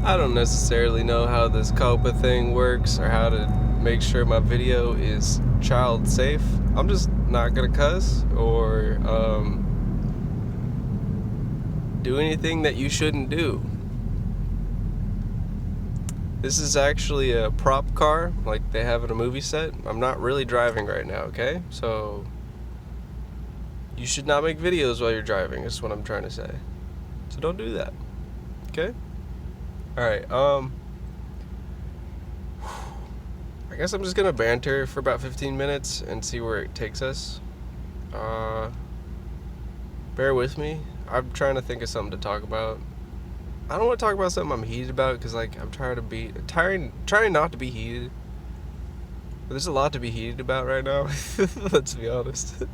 I don't necessarily know how this COPPA thing works or how to make sure my video is child safe. I'm just not gonna cuss or do anything that you shouldn't do. This is actually a prop car, like they have at a movie set. I'm not really driving right now, okay? So you should not make videos while you're driving, is what I'm trying to say. So don't do that. Okay? Alright, I guess I'm just gonna banter for about 15 minutes and see where it takes us. Bear with me. I'm trying to think of something to talk about. I don't want to talk about something I'm heated about because, like, I'm trying not to be heated. But there's a lot to be heated about right now. Let's be honest.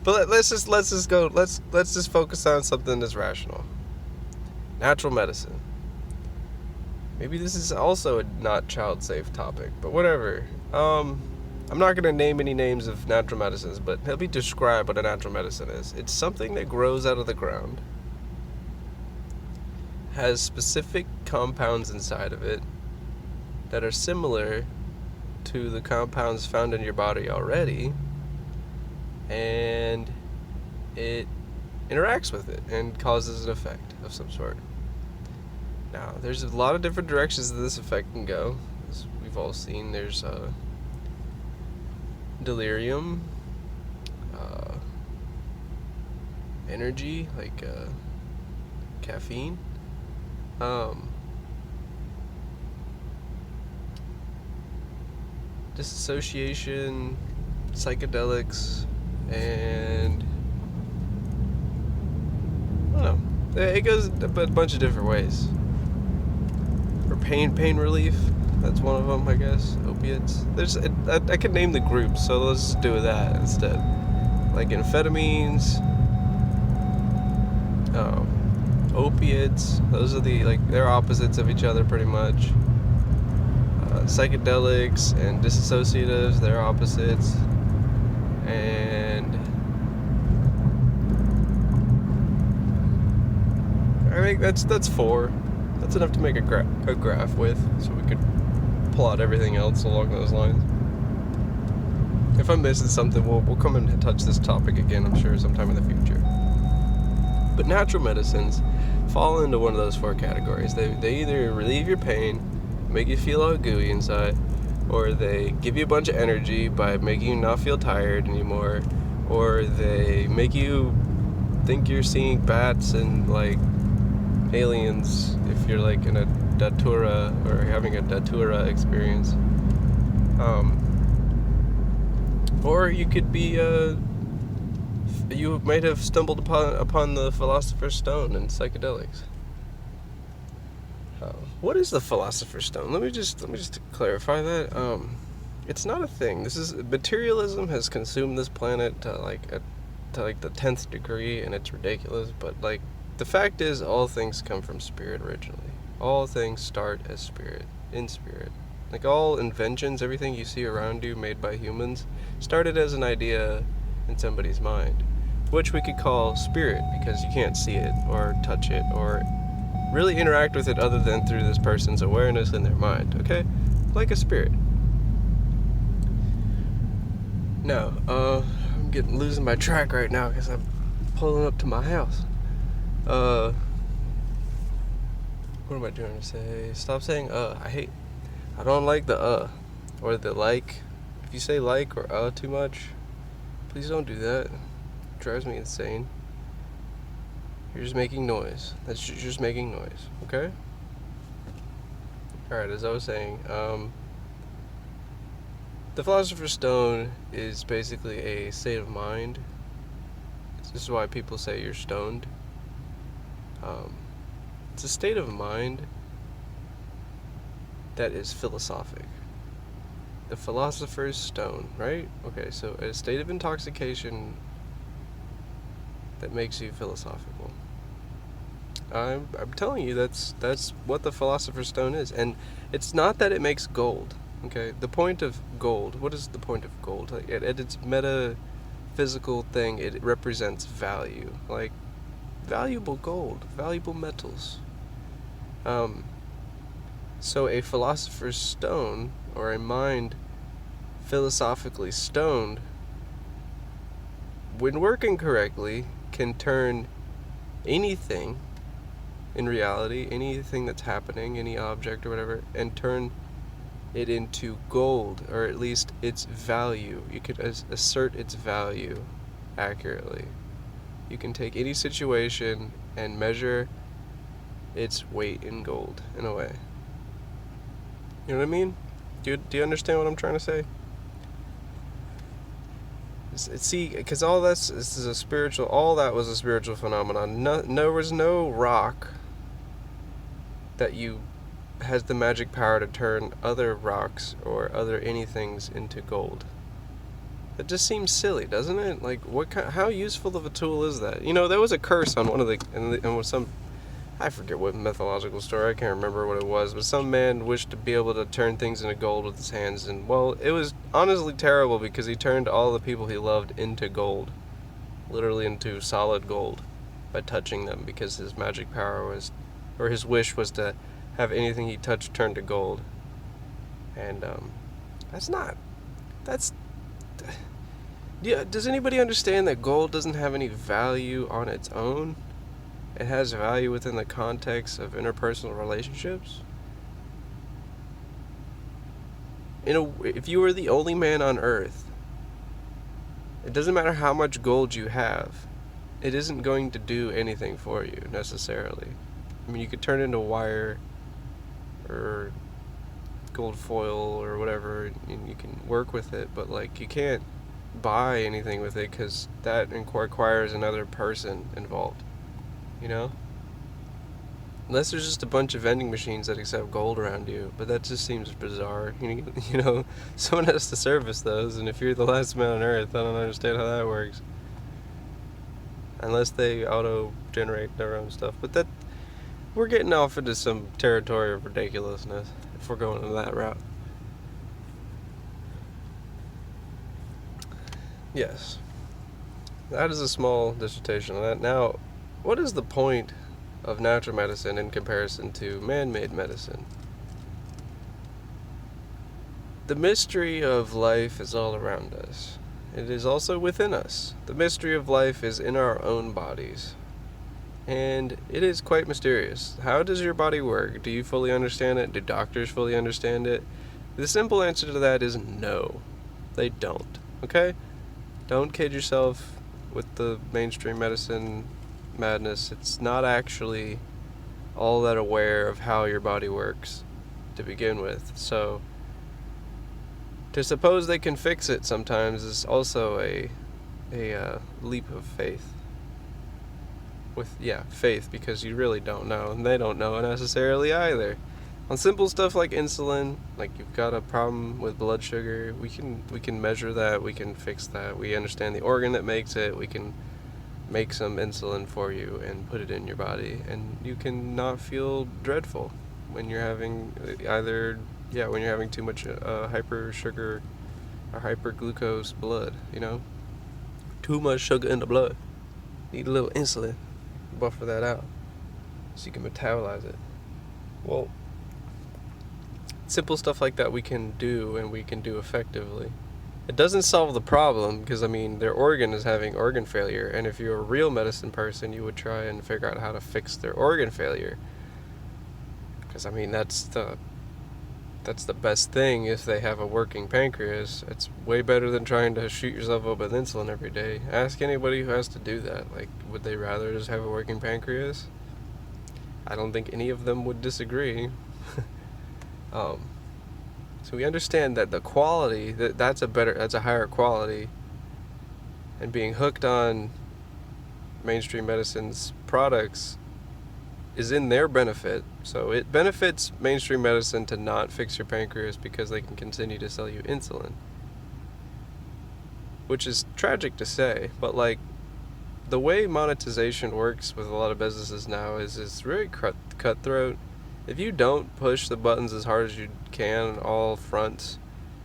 But let's just focus on something that's rational. Natural medicine. Maybe this is also a not child safe topic, but whatever. I'm not gonna name any names of natural medicines, but let me describe what a natural medicine is. It's something that grows out of the ground, has specific compounds inside of it that are similar to the compounds found in your body already, and it interacts with it and causes an effect of some sort. Now, there's a lot of different directions that this effect can go. As we've all seen, there's delirium, energy, like caffeine, disassociation, psychedelics, and I don't know. It goes a bunch of different ways. Or pain relief. That's one of them, I guess. Opiates. I could name the groups, so let's do that instead. Like amphetamines, opiates. Those are they're opposites of each other pretty much. Psychedelics and dissociatives, they're opposites. And I think that's 4. That's enough to make a graph with, so we could pull out everything else along those lines. If I'm missing something, we'll come and touch this topic again, I'm sure, sometime in the future. But natural medicines fall into one of those 4 categories. They either relieve your pain, make you feel all gooey inside, or they give you a bunch of energy by making you not feel tired anymore, or they make you think you're seeing bats and, like, aliens if you're, like, in a datura or having a datura experience. Or you could be, you might have stumbled upon the Philosopher's Stone and psychedelics. What is the Philosopher's Stone? Let me just clarify that. It's not a thing. Materialism has consumed this planet to the 10th degree, and it's ridiculous. But, like, the fact is, all things come from spirit originally. All things start as spirit, in spirit. Like, all inventions, everything you see around you made by humans, started as an idea in somebody's mind, which we could call spirit, because you can't see it or touch it or really interact with it other than through this person's awareness in their mind, okay? Like a spirit. Now, I'm losing my track right now because I'm pulling up to my house. What am I trying to say? Stop saying I don't like the or the like. If you say like or too much, please don't do that. It drives me insane. You're just making noise. You're just making noise, okay? Alright, as I was saying, the Philosopher's Stone is basically a state of mind. This is why people say you're stoned. It's a state of mind that is philosophic. The Philosopher's Stone, right? Okay, so a state of intoxication that makes you philosophical. I'm telling you, that's what the Philosopher's Stone is. And it's not that it makes gold, okay? The point of gold, what is the point of gold? Like, at its metaphysical thing, it represents value. Like, valuable gold, valuable metals. So a philosopher's stone, or a mind philosophically stoned, when working correctly, can turn anything in reality, anything that's happening, any object or whatever, and turn it into gold, or at least its value. You could assert its value accurately. You can take any situation and measure its weight in gold, in a way. You know what I mean? Do you understand what I'm trying to say? See, because all this is a spiritual, all that was a spiritual phenomenon. There was no rock that has the magic power to turn other rocks or other anythings into gold. It just seems silly, doesn't it? Like, how useful of a tool is that? You know, there was a curse on one of I forget what mythological story, I can't remember what it was, but some man wished to be able to turn things into gold with his hands, and, well, it was honestly terrible because he turned all the people he loved into gold. Literally into solid gold by touching them, because his magic power was, or his wish was to have anything he touched turn to gold. And, does anybody understand that gold doesn't have any value on its own? It has value within the context of interpersonal relationships. If you were the only man on Earth, it doesn't matter how much gold you have, it isn't going to do anything for you, necessarily. I mean, you could turn it into wire, or gold foil, or whatever, and you can work with it, but, like, you can't buy anything with it, because that requires another person involved. You know? Unless there's just a bunch of vending machines that accept gold around you, but that just seems bizarre. You know, someone has to service those, and if you're the last man on Earth, I don't understand how that works. Unless they auto-generate their own stuff. But we're getting off into some territory of ridiculousness if we're going in that route. Yes. That is a small dissertation on that. Now, what is the point of natural medicine in comparison to man-made medicine? The mystery of life is all around us. It is also within us. The mystery of life is in our own bodies. And it is quite mysterious. How does your body work? Do you fully understand it? Do doctors fully understand it? The simple answer to that is no. They don't. Okay? Don't kid yourself with the mainstream medicine madness. It's not actually all that aware of how your body works to begin with. So to suppose they can fix it sometimes is also a leap of faith. Faith, because you really don't know, and they don't know necessarily either. On simple stuff like insulin, like you've got a problem with blood sugar, we can measure that, we can fix that. We understand the organ that makes it, we can make some insulin for you and put it in your body, and you can not feel dreadful when you're having when you're having too much hyper sugar or hyperglucose blood, you know? Too much sugar in the blood. Need a little insulin, buffer that out, so you can metabolize it. Well, simple stuff like that we can do, and we can do effectively. It doesn't solve the problem, because, I mean, their organ is having organ failure, and if you're a real medicine person, you would try and figure out how to fix their organ failure. Because, I mean, that's the best thing if they have a working pancreas. It's way better than trying to shoot yourself up with insulin every day. Ask anybody who has to do that. Like, would they rather just have a working pancreas? I don't think any of them would disagree. So we understand that the quality, that's a higher quality, and being hooked on mainstream medicine's products is in their benefit. So it benefits mainstream medicine to not fix your pancreas because they can continue to sell you insulin. Which is tragic to say, but, like, the way monetization works with a lot of businesses now is it's very cutthroat. If you don't push the buttons as hard as you can on all fronts,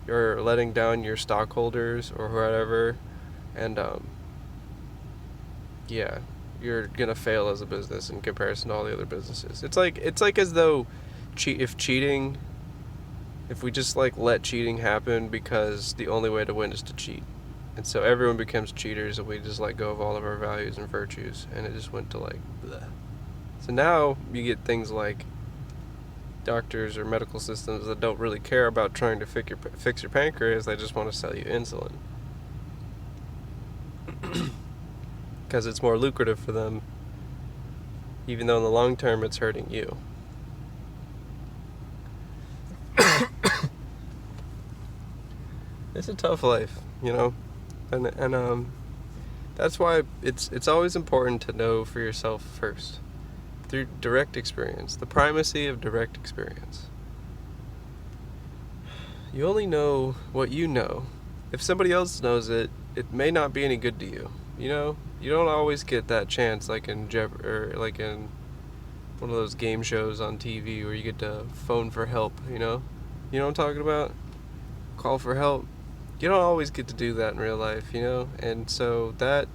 you're letting down your stockholders or whatever. And you're gonna fail as a business in comparison to all the other businesses. It's like as though if we just like let cheating happen because the only way to win is to cheat. And so everyone becomes cheaters and we just let go of all of our values and virtues, and it just went to like bleh. So now you get things like doctors or medical systems that don't really care about trying to fix your pancreas, they just want to sell you insulin. Because it's more lucrative for them, even though in the long term it's hurting you. It's a tough life, you know, and that's why it's always important to know for yourself first, through direct experience, the primacy of direct experience. You only know what you know. If somebody else knows it, it may not be any good to you. You know, you don't always get that chance, like in like in one of those game shows on TV where you get to phone for help. You know what I'm talking about? Call for help. You don't always get to do that in real life, you know? And so the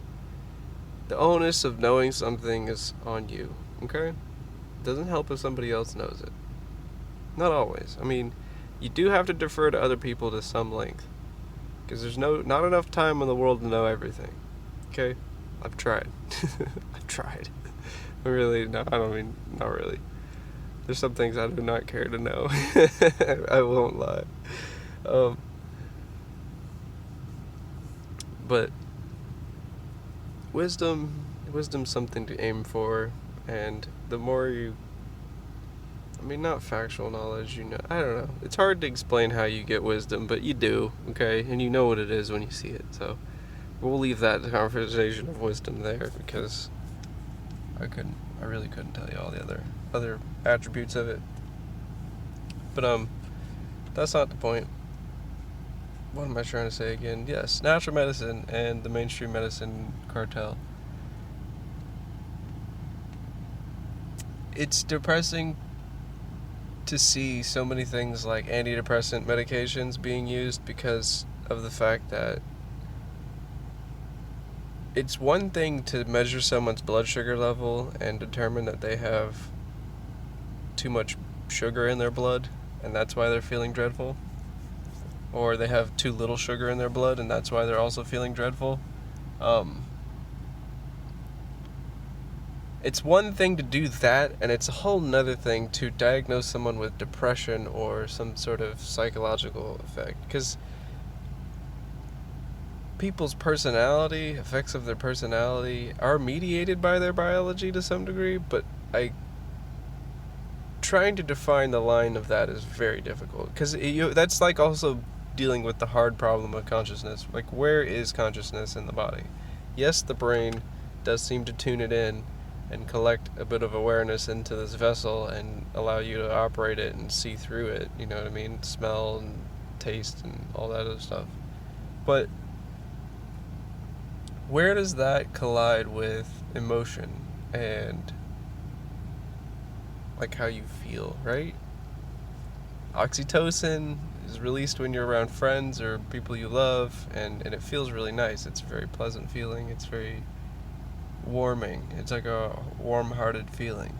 onus of knowing something is on you, okay? It doesn't help if somebody else knows it. Not always. I mean, you do have to defer to other people to some length, because there's not enough time in the world to know everything, okay? I've tried. I've tried. Really, no, I don't mean, not really. There's some things I do not care to know. I won't lie. But wisdom's something to aim for, and the more not factual knowledge, you know, I don't know. It's hard to explain how you get wisdom, but you do, okay? And you know what it is when you see it, so we'll leave that conversation of wisdom there, because I really couldn't tell you all the other attributes of it. But that's not the point. What am I trying to say again? Yes, natural medicine and the mainstream medicine cartel. It's depressing to see so many things like antidepressant medications being used because of the fact that it's one thing to measure someone's blood sugar level and determine that they have too much sugar in their blood and that's why they're feeling dreadful. Or they have too little sugar in their blood and that's why they're also feeling dreadful. It's one thing to do that, and it's a whole nother thing to diagnose someone with depression or some sort of psychological effect. Because people's personality, effects of their personality, are mediated by their biology to some degree, but trying to define the line of that is very difficult. Because that's like also dealing with the hard problem of consciousness. Like, where is consciousness in the body? Yes, the brain does seem to tune it in and collect a bit of awareness into this vessel and allow you to operate it and see through it, you know what I mean? Smell and taste and all that other stuff. But where does that collide with emotion and like how you feel, right? Oxytocin is released when you're around friends or people you love, and it feels really nice. It's a very pleasant feeling. It's very warming. It's like a warm-hearted feeling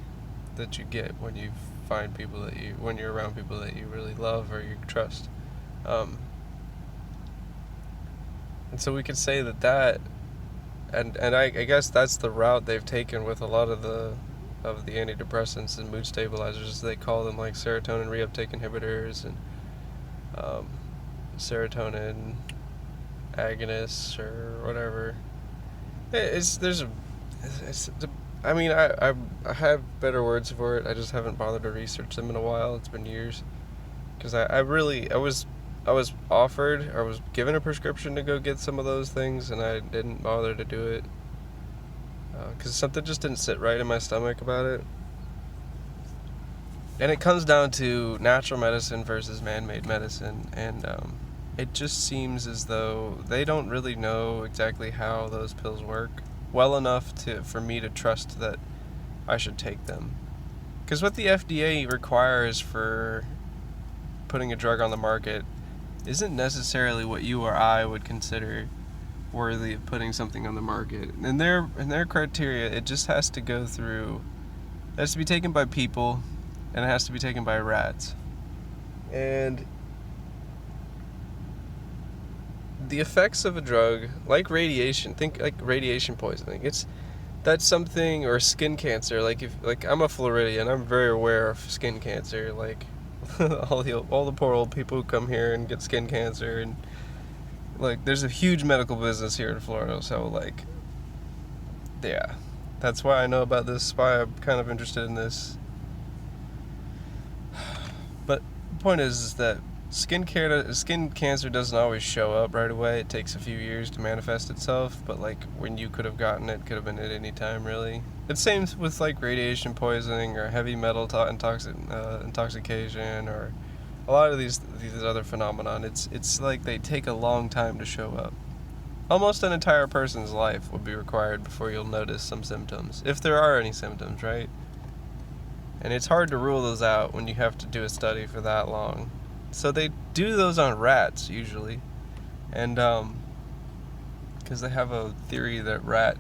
that you get when you find people when you're around people that you really love or you trust. And so we could say that and I guess that's the route they've taken with a lot of the antidepressants and mood stabilizers. They call them like serotonin reuptake inhibitors and serotonin agonists or whatever. I have better words for it. I just haven't bothered to research them in a while. It's been years. Because I was offered, or was given a prescription to go get some of those things, and I didn't bother to do it. Because something just didn't sit right in my stomach about it. And it comes down to natural medicine versus man-made medicine, and it just seems as though they don't really know exactly how those pills work well enough for me to trust that I should take them. Because what the FDA requires for putting a drug on the market isn't necessarily what you or I would consider worthy of putting something on the market. And their criteria, it just has to go through. It has to be taken by people, and it has to be taken by rats. And the effects of a drug, like radiation, think like radiation poisoning. That's something, or skin cancer. Like I'm a Floridian, I'm very aware of skin cancer. Like all the poor old people who come here and get skin cancer, and like there's a huge medical business here in Florida. So like, yeah, that's why I know about this. That's why I'm kind of interested in this. But the point is that skin cancer doesn't always show up right away. It takes a few years to manifest itself, but like when you could have gotten it could have been at any time, really. It's same with like radiation poisoning or heavy metal intoxication or a lot of these other phenomenon. It's like they take a long time to show up. Almost an entire person's life would be required before you'll notice some symptoms, if there are any symptoms, right? And it's hard to rule those out when you have to do a study for that long. So they do those on rats usually, and because they have a theory that rat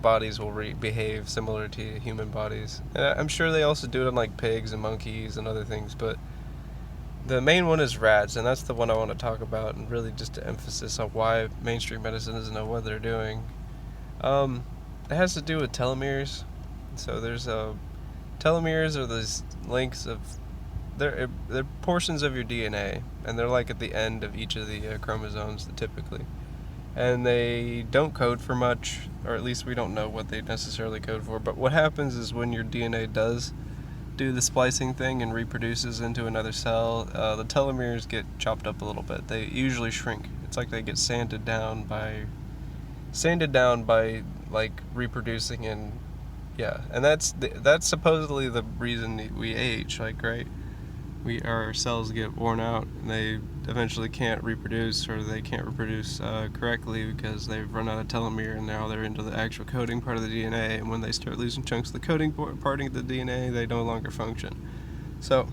bodies will behave similar to human bodies. And I'm sure they also do it on like pigs and monkeys and other things, but the main one is rats, and that's the one I want to talk about, and really just to emphasis on why mainstream medicine doesn't know what they're doing. It has to do with telomeres. So there's telomeres are these links of they're portions of your DNA, and they're like at the end of each of the chromosomes typically, and they don't code for much, or at least we don't know what they necessarily code for. But what happens is when your DNA does do the splicing thing and reproduces into another cell, the telomeres get chopped up a little bit. They usually shrink. It's like they get sanded down by like reproducing, and yeah, and that's supposedly the reason we age, like, right? Our cells get worn out, and they eventually can't reproduce, or they can't reproduce correctly because they've run out of telomere, and now they're into the actual coding part of the DNA, and when they start losing chunks of the coding part of the DNA, they no longer function. So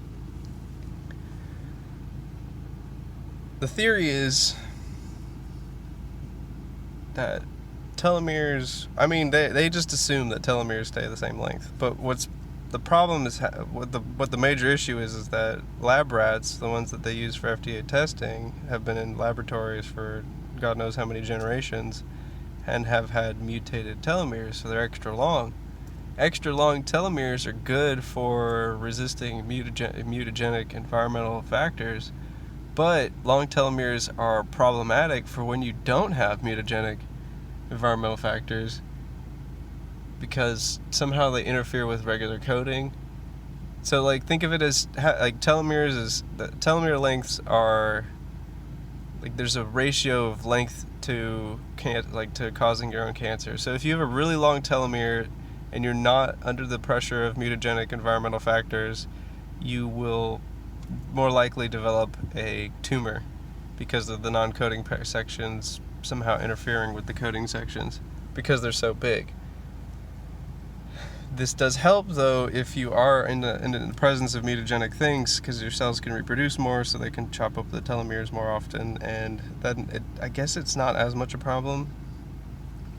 the theory is that telomeres, I mean, they just assume that telomeres stay the same length, but the problem is what the major issue is that lab rats, the ones that they use for FDA testing, have been in laboratories for God knows how many generations, and have had mutated telomeres, so they're extra long. Extra long telomeres are good for resisting mutagenic environmental factors, but long telomeres are problematic for when you don't have mutagenic environmental factors, because somehow they interfere with regular coding. So like think of it as like telomere lengths are like there's a ratio of length to causing your own cancer. So if you have a really long telomere and you're not under the pressure of mutagenic environmental factors, you will more likely develop a tumor because of the non-coding sections somehow interfering with the coding sections because they're so big. This does help, though, if you are in the presence of mutagenic things, because your cells can reproduce more, so they can chop up the telomeres more often, and then I guess it's not as much a problem.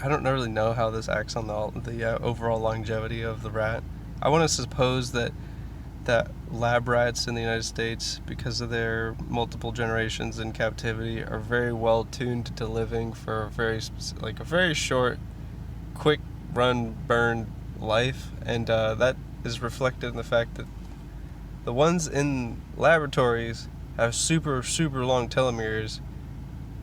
I don't really know how this acts on the overall longevity of the rat. I want to suppose that lab rats in the United States, because of their multiple generations in captivity, are very well tuned to living for a very short, quick run burn life, and that is reflected in the fact that the ones in laboratories have super long telomeres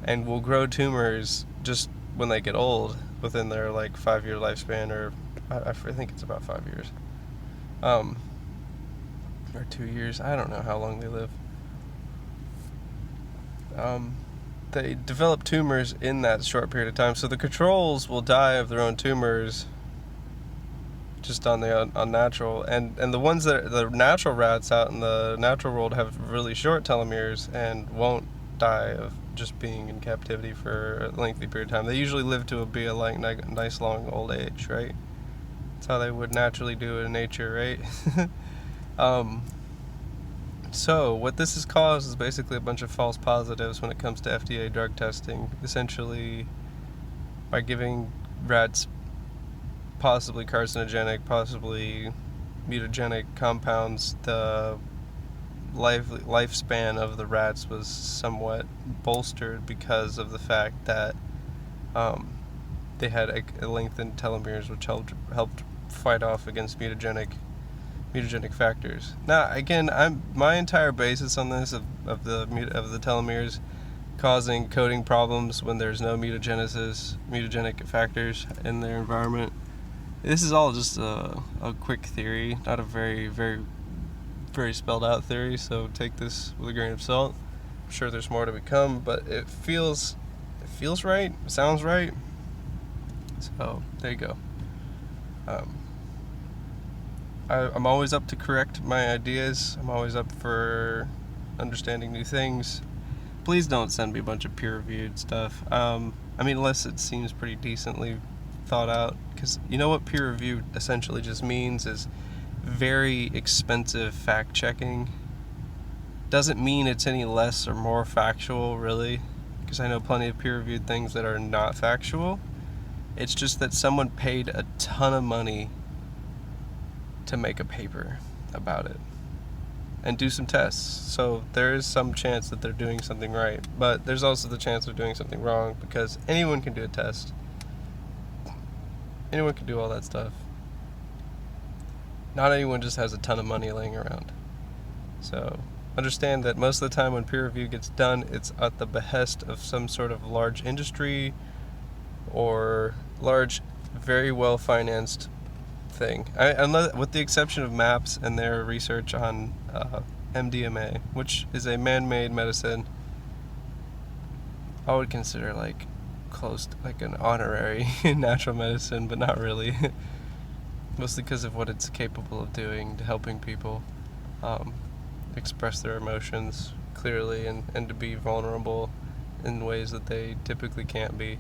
and will grow tumors just when they get old, within their like 5-year lifespan, or I think it's about 5 years, or 2 years. I don't know how long they live. They develop tumors in that short period of time, so the controls will die of their own tumors just on the unnatural, and the ones that the natural rats out in the natural world have really short telomeres and won't die of just being in captivity for a lengthy period of time. They usually live to be a nice long old age, right? That's how they would naturally do it in nature, right? So, what this has caused is basically a bunch of false positives when it comes to FDA drug testing. Essentially, by giving rats possibly carcinogenic, possibly mutagenic compounds, the lifespan of the rats was somewhat bolstered because of the fact that they had a lengthened telomeres, which helped fight off against mutagenic factors. Now, again, my entire basis on this of the telomeres causing coding problems when there's no mutagenic factors in their environment. This is all just a quick theory, not a very, very, very spelled out theory, so take this with a grain of salt. I'm sure there's more to become, but it feels right, it sounds right. So, there you go. I'm always up to correct my ideas. I'm always up for understanding new things. Please don't send me a bunch of peer-reviewed stuff. Unless it seems pretty decently thought out. Because you know what peer-reviewed essentially just means is very expensive fact-checking. Doesn't mean it's any less or more factual, really. Because I know plenty of peer-reviewed things that are not factual. It's just that someone paid a ton of money to make a paper about it and do some tests. So there is some chance that they're doing something right, but there's also the chance they're doing something wrong, because anyone can do a test. Anyone can do all that stuff. Not anyone just has a ton of money laying around. So understand that most of the time when peer review gets done, it's at the behest of some sort of large industry or large, very well financed thing. With the exception of MAPS and their research on MDMA, which is a man-made medicine, I would consider close to an honorary natural medicine, but not really. Mostly because of what it's capable of doing to helping people express their emotions clearly and to be vulnerable in ways that they typically can't be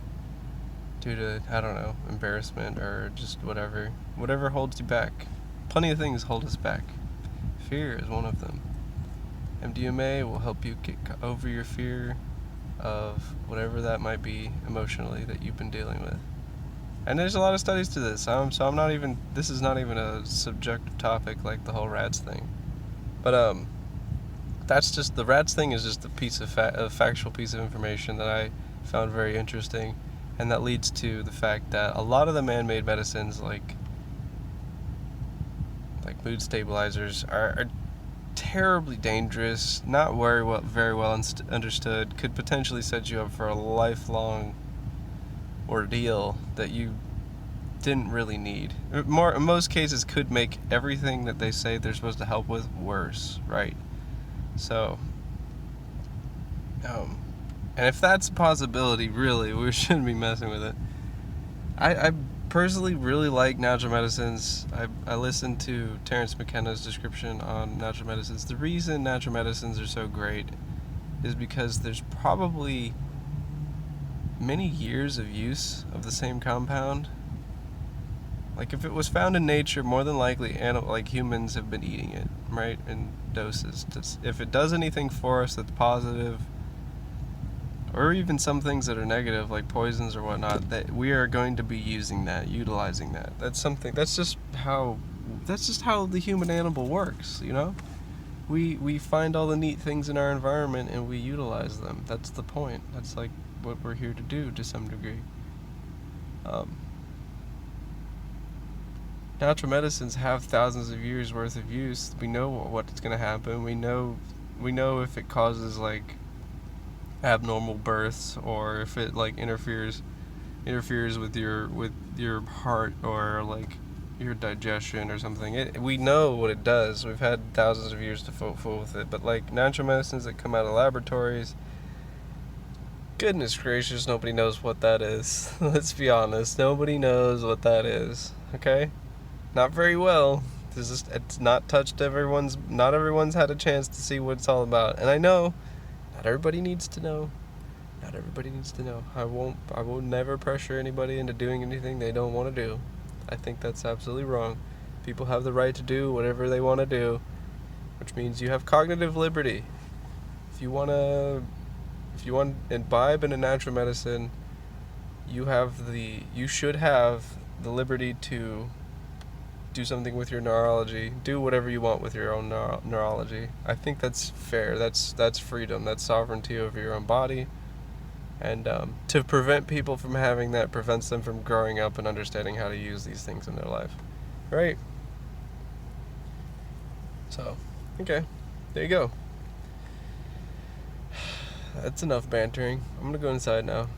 due to, I don't know, embarrassment or just whatever holds you back. Plenty of things hold us back. Fear is one of them. MDMA will help you get over your fear of whatever that might be emotionally that you've been dealing with. And there's a lot of studies to this, so this is not even a subjective topic like the whole rats thing. But the rats thing is just a factual piece of information that I found very interesting. And that leads to the fact that a lot of the man-made medicines, like mood stabilizers, are terribly dangerous, not very well understood, could potentially set you up for a lifelong ordeal that you didn't really need. In most cases, could make everything that they say they're supposed to help with worse, right? So, and if that's a possibility, really, we shouldn't be messing with it. I personally really like natural medicines. I listened to Terence McKenna's description on natural medicines. The reason natural medicines are so great is because there's probably many years of use of the same compound. If it was found in nature, more than likely humans have been eating it, right, in doses. If it does anything for us that's positive, or even some things that are negative, like poisons or whatnot, that we are going to be utilizing that. That's just how the human animal works, you know? We find all the neat things in our environment and we utilize them. That's the point. That's what we're here to do to some degree. Natural medicines have thousands of years worth of use. We know what's going to happen. We know if it causes abnormal births, or if it interferes with your heart or your digestion or something. We know what it does. We've had thousands of years to fool with it. But natural medicines that come out of laboratories, goodness gracious, nobody knows what that is. Let's be honest, nobody knows what that is. Okay, not very well. It's not touched everyone's. Not everyone's had a chance to see what it's all about. And I know not everybody needs to know. Not everybody needs to know. I will never pressure anybody into doing anything they don't want to do. I think that's absolutely wrong. People have the right to do whatever they want to do, which means you have cognitive liberty. If you want to imbibe in a natural medicine, you should have the liberty to do something with your neurology, do whatever you want with your own neurology. I think that's fair. That's freedom. That's sovereignty over your own body. And to prevent people from having that prevents them from growing up and understanding how to use these things in their life. Right? So, okay. There you go. That's enough bantering. I'm gonna go inside now.